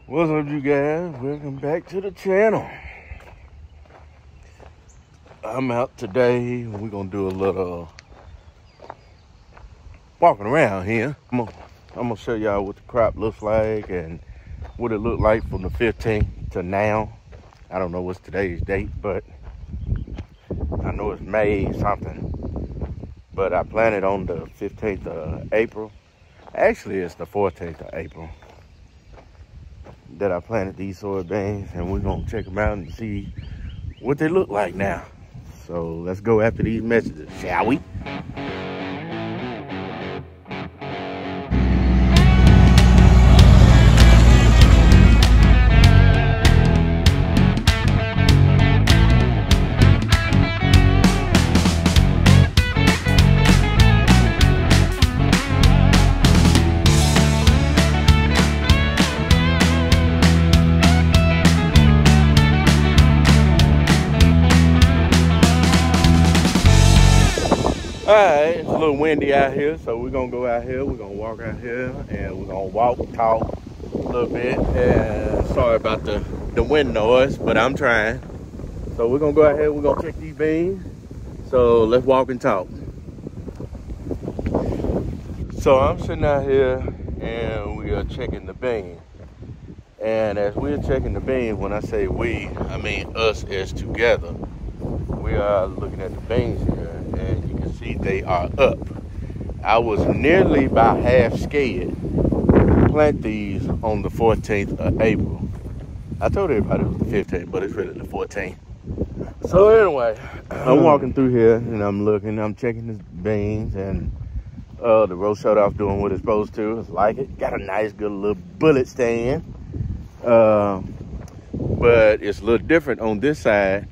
What's up, you guys? Welcome back to the channel. I'm out today. We're gonna do a little walking around here. I'm gonna show y'all what the crop looks like and what it looked like from the 15th to now. I don't know what's today's date, but I know it's May something. But I planted on the 15th of April. Actually, it's the 14th of April that I planted these soybeans, and we're gonna check them out and see what they look like now. So let's go after these messages, shall we? Alright, it's a little windy out here, so we're gonna go out here, we're gonna walk out here, and we're gonna walk, talk a little bit. And sorry about the wind noise, but I'm trying. So we're gonna go out here, we're gonna check these beans. So let's walk and talk. So I'm sitting out here and we are checking the beans. And as we're checking the beans, when I say we, I mean us as together. We are looking at the beans here, and you can see they are up. I was nearly about half scared to plant these on the 14th of April. I told everybody it was the 15th, but it's really the 14th. So anyway, I'm walking through here and I'm looking, I'm checking the beans, and the row shut off doing what it's supposed to. It's like it. Got a nice good little bullet stand. But it's a little different on this side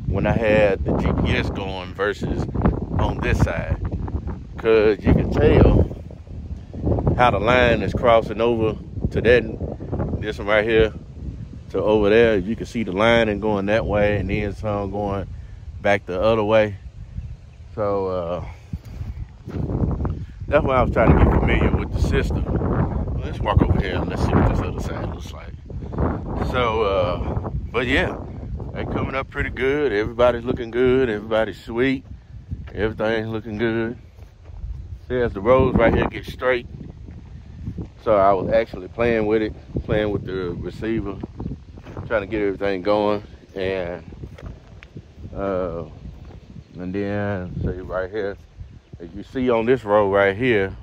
when I had the GPS going versus on this side, because you can tell how the line is crossing over to this one right here to over there. You can see the line and going that way, and then some going back the other way. So that's why I was trying to get familiar with the system. Let's walk over here and let's see what this other side looks like. So but yeah, they coming up pretty good. Everybody's looking good. Everybody's sweet. Everything's looking good. See, as the rows right here get straight. So I was actually playing with it, playing with the receiver, trying to get everything going. And then see right here, as you see on this row right here,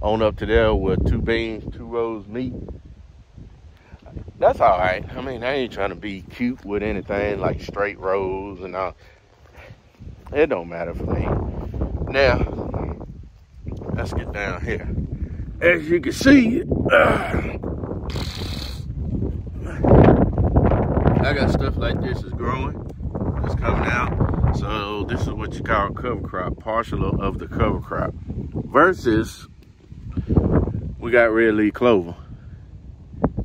on up to there where two rows meet. That's all right. I mean, I ain't trying to be cute with anything like straight rows and all. It don't matter for me. Now, let's get down here. As you can see, I got stuff like this is growing. It's coming out. So this is what you call cover crop, partial of the cover crop. Versus, we got red leaf clover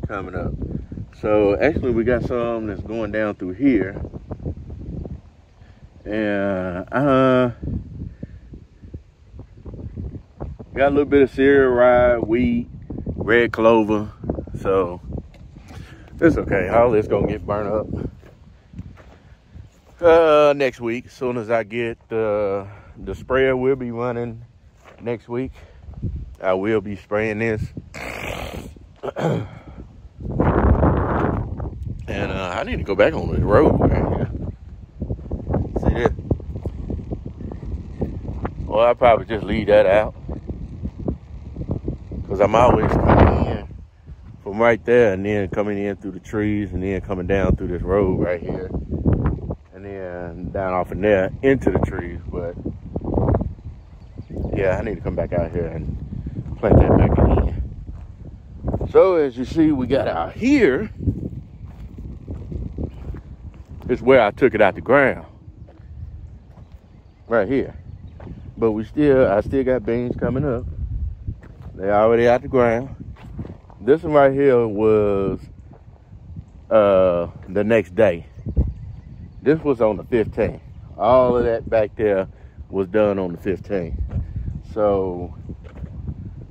coming up. So actually we got some that's going down through here. And got a little bit of cereal rye, wheat, red clover. So it's okay. All this gonna get burnt up next week. As soon as I get the sprayer, will be running next week. I will be spraying this. And I need to go back on this road right here. See that? Well, I'll probably just leave that out, because I'm always coming in from right there and then coming in through the trees and then coming down through this road right here and then down off in there into the trees. But yeah, I need to come back out here and plant that back in. So as you see, we got out here. It's where I took it out the ground, right here. But I still got beans coming up. They already out the ground. This one right here was the next day. This was on the 15th. All of that back there was done on the 15th. So,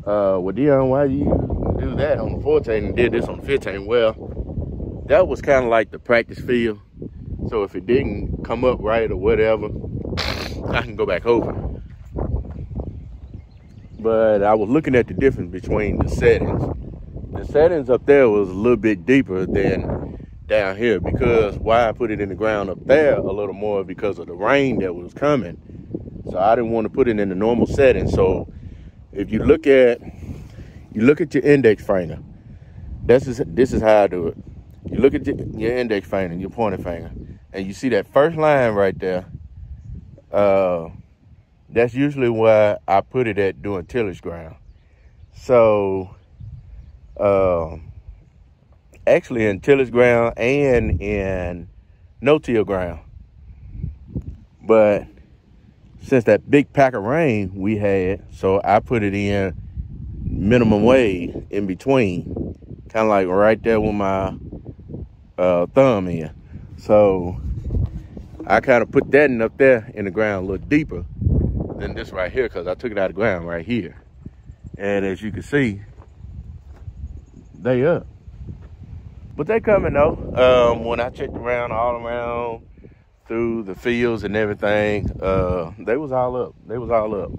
well, Dion, why you do that on the 14 and did this on the 15. Well, that was kind of like the practice field. So if it didn't come up right or whatever, I can go back over. But I was looking at the difference between the settings. The settings up there was a little bit deeper than down here, because why I put it in the ground up there a little more because of the rain that was coming. So I didn't want to put it in the normal setting. So if you look at your index finger, this is how I do it. You look at your index finger, your pointer finger, and you see that first line right there. That's usually where I put it at doing tillage ground. So actually in tillage ground and in no-till ground. But since that big pack of rain we had, so I put it in minimum wave in between, kind of like right there with my thumb in. So I kind of put that in up there in the ground a little deeper than this right here, because I took it out of the ground right here. And as you can see, they up. But they coming though. When I checked around, all around through the fields and everything, they was all up. They was all up.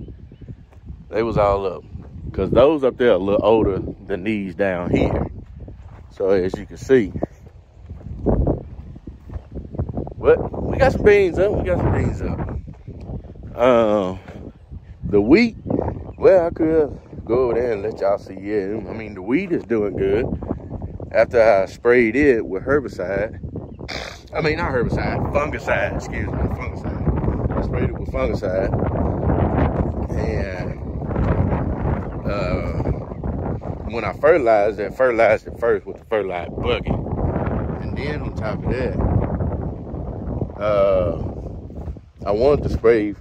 They was all up. Because those up there are a little older than these down here. So as you can see. But we got some beans up. We got some beans up. The wheat, well, I could go over there and let y'all see it. I mean, the wheat is doing good. After I sprayed it with herbicide, I mean, not herbicide, fungicide, excuse me, fungicide. I sprayed it with fungicide. And when I fertilized it first with the fertilizer bucket. And then on top of that, I wanted to spray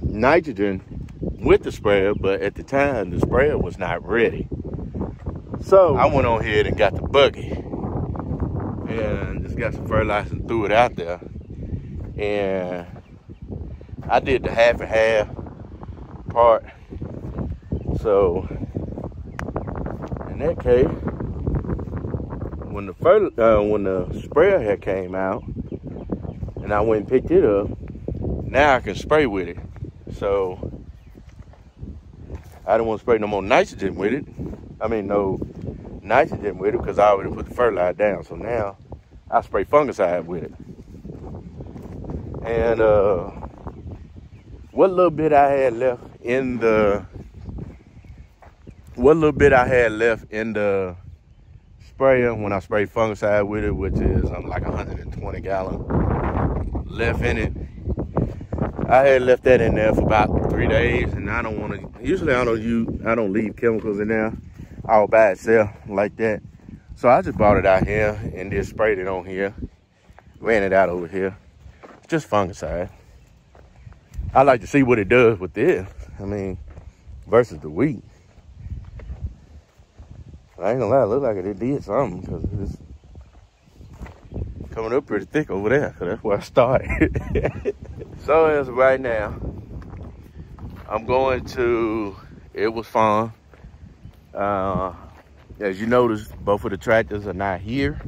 nitrogen with the sprayer, but at the time the sprayer was not ready. So I went on ahead and got the bucket and just got some fertilizer and threw it out there. And I did the half and half part. So in that case, when the sprayer had came out and I went and picked it up, now I can spray with it. So I don't want to spray no more nitrogen with it. I mean, no nitrogen with it, because I already put the fertilizer down. So now I spray fungicide with it. And what little bit I had left in the sprayer when I sprayed fungicide with it, which is like 120 gallon left in it, I had left that in there for about 3 days. And I don't want to, usually I don't leave chemicals in there all by itself like that. So I just brought it out here and just sprayed it on here, ran it out over here. It's just fungicide. I like to see what it does with this. I mean, versus the wheat. I ain't gonna lie, it looked like it did something, because it's coming up pretty thick over there, because that's where I started. So as of right now, I'm going to It Was Farm. As you notice, both of the tractors are not here.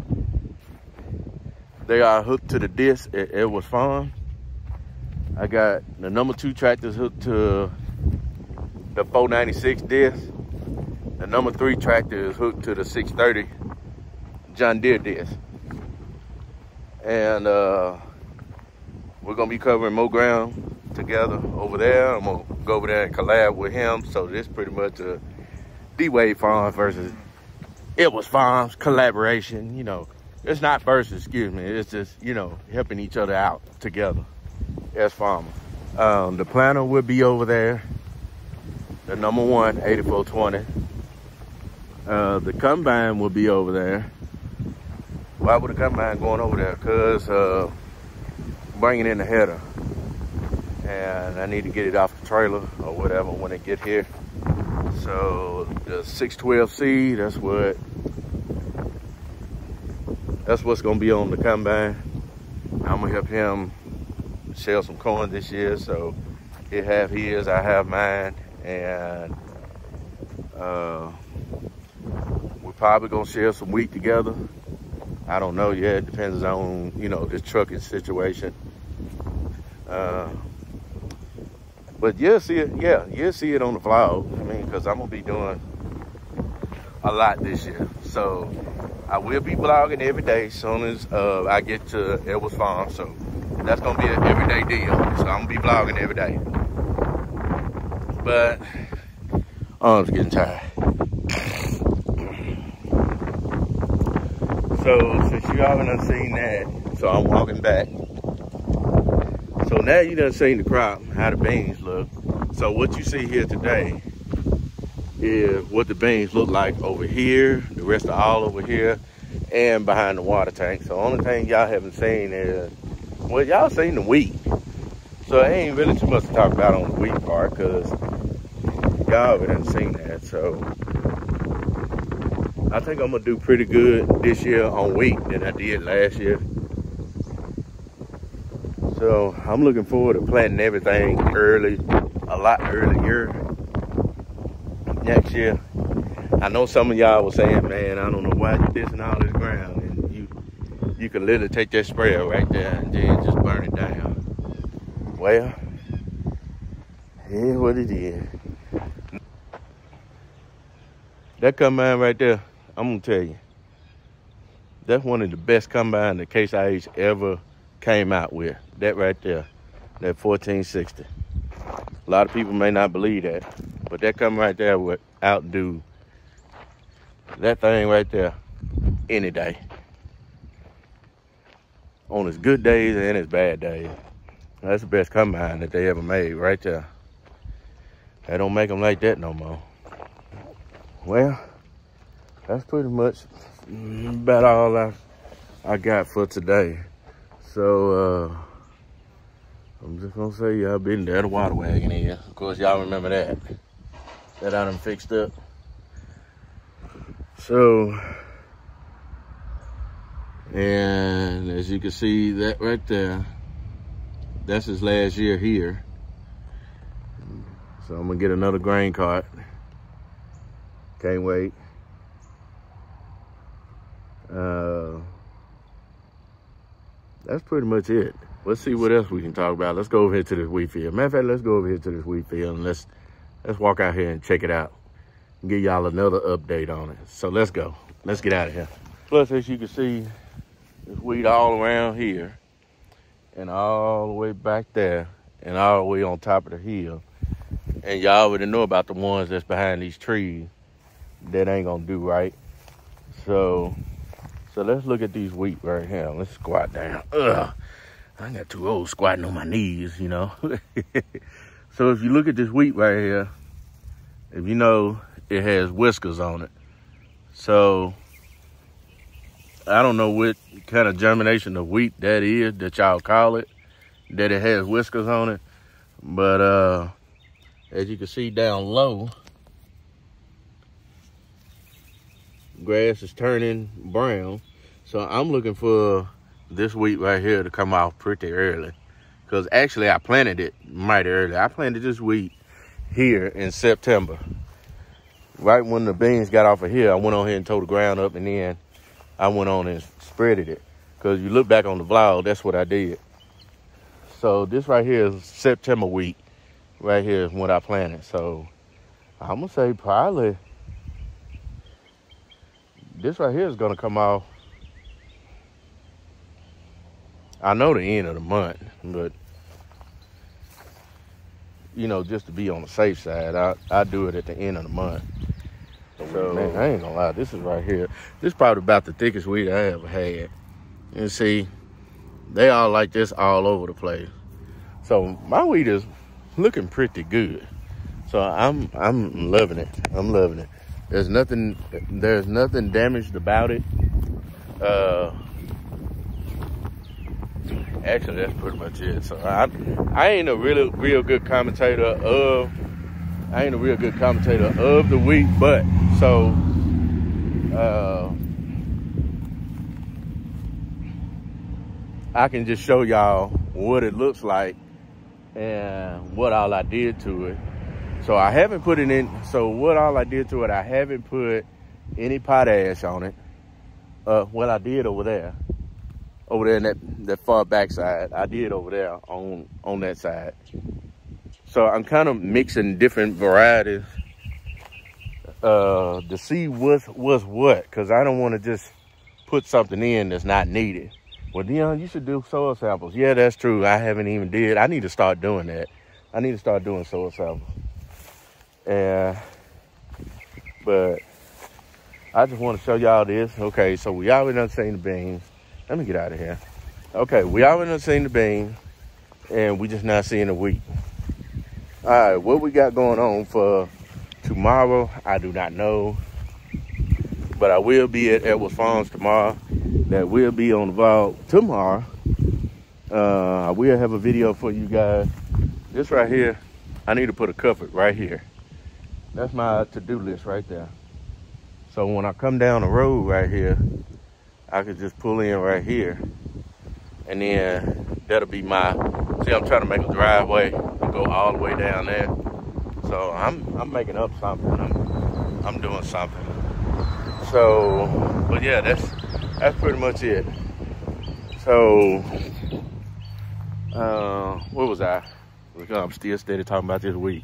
They are hooked to the disc at It Was Farm. I got the number 2 tractors hooked to the 496 disc. The number 3 tractor is hooked to the 630 John Deere disc. And we're gonna be covering more ground together over there. I'm gonna go over there and collab with him. So this pretty much a D-Wade Farms versus It Was Farms collaboration. You know, it's not versus, excuse me. It's just, you know, helping each other out together as farmers. The planter will be over there. The number 1, 8420. The combine will be over there. Why would the combine going over there? Because bringing in the header. And I need to get it off the trailer or whatever when it get here. So the 612C, that's what's gonna be on the combine. I'm gonna help him shell some corn this year. So he'll have his, I have mine. And probably gonna share some wheat together. I don't know yet. It depends on, you know, this trucking situation. But you'll see it. Yeah, you'll see it on the vlog. I mean, because I'm gonna be doing a lot this year. So I will be vlogging every day as soon as I get to Edwards Farm. So that's gonna be an everyday deal. So I'm gonna be vlogging every day. But arms getting tired. So since you all done seen that, so I'm walking back. So now you done seen the crop, how the beans look. So what you see here today is what the beans look like over here, the rest of all over here, and behind the water tank. So only thing y'all haven't seen is, well, y'all seen the wheat. So it ain't really too much to talk about on the wheat part, because y'all already done seen that. So I think I'm gonna do pretty good this year on wheat than I did last year. So I'm looking forward to planting everything early, a lot earlier next year. I know some of y'all were saying, man, I don't know why you're dissing all this ground, and you can literally take that sprayer right there and then just burn it down. Well, here's what it is. That combine right there, I'm gonna tell you, that's one of the best combines that Case IH ever came out with. That right there, that 1460. A lot of people may not believe that, but that come right there would outdo that thing right there any day. On its good days and its bad days. That's the best combine that they ever made right there. They don't make them like that no more. Well, that's pretty much about all I got for today. So, I'm just gonna say y'all been there, the water wagon is. Of course, y'all remember that. That I done fixed up. So, and as you can see, that right there, that's his last year here. So I'm gonna get another grain cart. Can't wait. That's pretty much it. Let's see what else we can talk about. Let's go over here to this wheat field. Matter of fact, let's go over here to this wheat field and let's walk out here and check it out and give y'all another update on it. So let's go. Let's get out of here. Plus, as you can see, there's wheat all around here and all the way back there and all the way on top of the hill. And y'all already know about the ones that's behind these trees that ain't gonna do right. So let's look at these wheat right here. Let's squat down. Ugh. I got too old squatting on my knees, you know. So if you look at this wheat right here, if you know, it has whiskers on it. So I don't know what kind of germination of wheat that is that y'all call it, that it has whiskers on it. But as you can see down low, grass is turning brown. So I'm looking for this wheat right here to come off pretty early, because actually I planted it mighty early. I planted this wheat here in September. Right when the beans got off of here, I went on here and tore the ground up, and then I went on and spreaded it. Because you look back on the vlog, that's what I did. So this right here is September wheat. Right here is what I planted. So I'm gonna say probably this right here is gonna come off, I know, the end of the month, but you know, just to be on the safe side, I do it at the end of the month. So man, I ain't gonna lie, this is right here. This is probably about the thickest wheat I ever had. And see, they all like this all over the place. So my wheat is looking pretty good. So I'm loving it. I'm loving it. There's nothing damaged about it. Actually, that's pretty much it. So I ain't a real good commentator of the wheat, but so I can just show y'all what it looks like and what all I did to it. So I haven't put it in. So what all I did to it, I haven't put any potash on it. Well, I did over there in that far back side. I did over there on that side. So I'm kind of mixing different varieties to see what's what, because I don't want to just put something in that's not needed. Well, Dion, you should do soil samples. Yeah, that's true. I haven't even did. I need to start doing that. I need to start doing soil samples. But I just want to show y'all this. Okay, so we already done seen the beans. Let me get out of here. Okay, we already done seen the beans, and we just not seeing the wheat. All right, what we got going on for tomorrow, I do not know. But I will be at Edwards Farms tomorrow. That will be on the vlog tomorrow. I will have a video for you guys. This right here, I need to put a cover right here. That's my to-do list right there. So when I come down the road right here, I could just pull in right here. And then that'll be my, see, I'm trying to make a driveway and go all the way down there. So I'm making up something. I'm doing something. So, but yeah, that's pretty much it. So, where was I? I'm still steady talking about this week.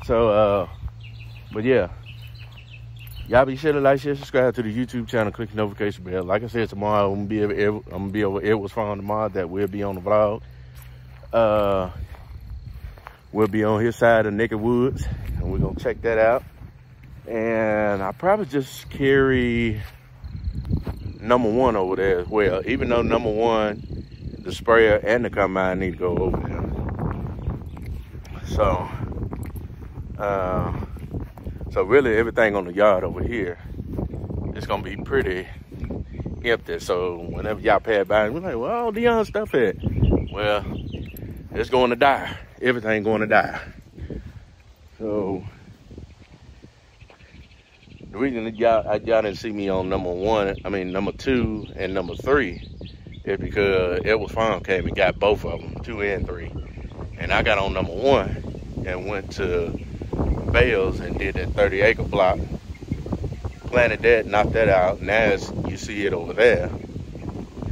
So, but yeah, y'all be sure to like, share, subscribe to the YouTube channel, click the notification bell. Like I said, tomorrow I'm gonna be over Edwards Farm tomorrow. That will be on the vlog. We'll be on his side of Naked Woods, and we're gonna check that out. And I probably just carry number 1 over there as well, even though number 1, the sprayer and the combine need to go over there. So really everything on the yard over here is gonna be pretty empty. So whenever y'all pass by, we're like, well, all Dion's stuff at? Well, it's going to die. Everything going to die. So the reason that y'all didn't see me on number 2 and number 3 is because Edwards Farm came and got both of them, 2 and 3. And I got on number 1 and went to Bales and did that 30-acre block. Planted that, knocked that out. Now you see it over there.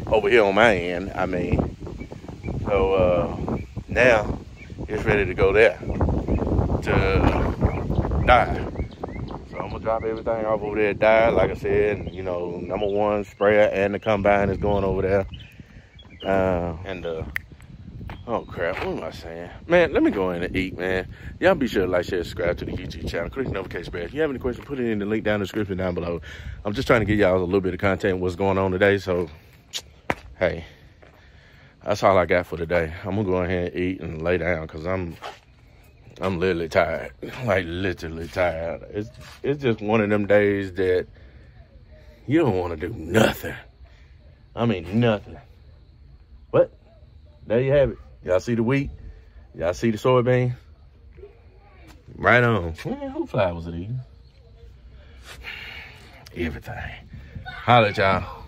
Over here on my end, I mean. So now it's ready to go there to die. So I'm gonna drop everything off over there at die. Like I said, you know, number 1 sprayer and the combine is going over there. Oh crap, what am I saying? Man, let me go in and eat, man. Y'all be sure to like, share, subscribe to the YouTube channel. Click the notification bell. If you have any questions, put it in the link down in the description down below. I'm just trying to give y'all a little bit of content, what's going on today. So, hey, that's all I got for today. I'm gonna go ahead and eat and lay down because I'm literally tired. Like, literally tired. It's just one of them days that you don't want to do nothing. I mean, nothing. But there you have it. Y'all see the wheat? Y'all see the soybean? Right on. Man, who flowers are these? Everything. Holla at y'all.